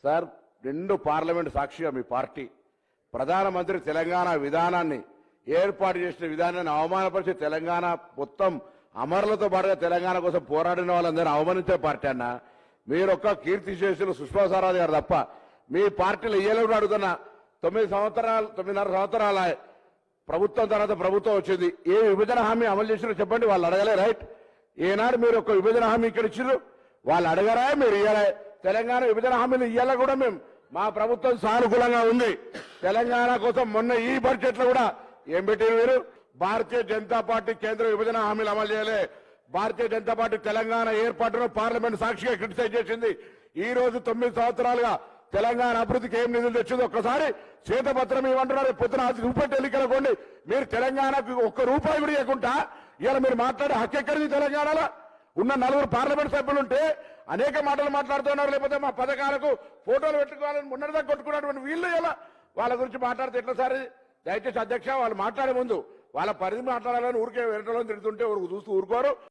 sir రెండు parliament సాక్షిగా మీ party ప్రధానమంత్రి తెలంగాణ విధానాన్ని ఏర్పాటు చేసిన విధానాన్ని అవమానపరిచి తెలంగాణ మొత్తం అమరులతో పాటుగా తెలంగాణ కోసం పోరాడిన వాళ్ళందరూ అవమానించే పార్టీ అన్న మీరొక్క కీర్తి శేషులు సుష్మా స్వరాజ్ గారు తప్ప మీ పార్టీలో ఇయ్యలేడు అడుగుతున్న 9.5 సంవత్సరాల ప్రభుత్వం తర్వాత ప్రభుత్వం వచ్చింది ఏ విభజన హామీ అమలు చేసినా చెప్పండి వాళ్ళు అడగలే రైట్ ఏనాడు మీరు ఒక విభజన హామీ ఇక్కడ ఇచ్చిర్రు వాళ్ళు అడగరా మీరు ఇయ్యాలి తెలంగాణ విభజన హామీలు ఇయ్యాల కూడా మేము మా ప్రభుత్వం సానుకూలంగా ఉంది తెలంగాణ కోసం మొన్న ఈ బడ్జెట్ లో కూడా ఏం పెట్టారు మీరు భారతీయ జనతా పార్టీ కేంద్ర విభజన హామీలు అమలు చేయలే భారతీయ జనతా పార్టీ తెలంగాణ ఏర్పాటును పార్లమెంట్ సాక్షిగా క్రిటిసైజ్ చేసింది ఈ రోజు 9 సంవత్సరాలుగా తెలంగాణ అభివృద్ధికి ఏం నిధులు తెచ్చిందో ఒక్కసారి శ్వేతపత్రం ఇవ్వమంటున్నారు పొద్దున చూపెట్టి ఎన్నికలకోండి మీరు తెలంగాణకు ఒక్క రూపాయి కూడా ఇవ్వకుండా ఇలా మీరు మాట్లాడే హక్కు ఎక్కడిది తెలంగాణలో ఉన్న 4 పార్లమెంట్ సభ్యులుంటే అనేక మాటలు మాట్లాడుతున్నారు లేకపోతే మా పథకాలకు ఫోటోలు పెట్టుకోవాలని మొన్నటిదాకా కొట్టుకున్నటువంటి వీళ్ళు ఎలా వాళ్ళ గురించి మాట్లాడితే ఎట్లా సార్ దయచేసి అధ్యక్ష వాళ్ళు మాట్లాడే ముందు వాళ్ళ పరిధి మాట్లాడాలని ఊరికే వెంటలో తిడుతుంటే చూస్తూ ఊరుకోరు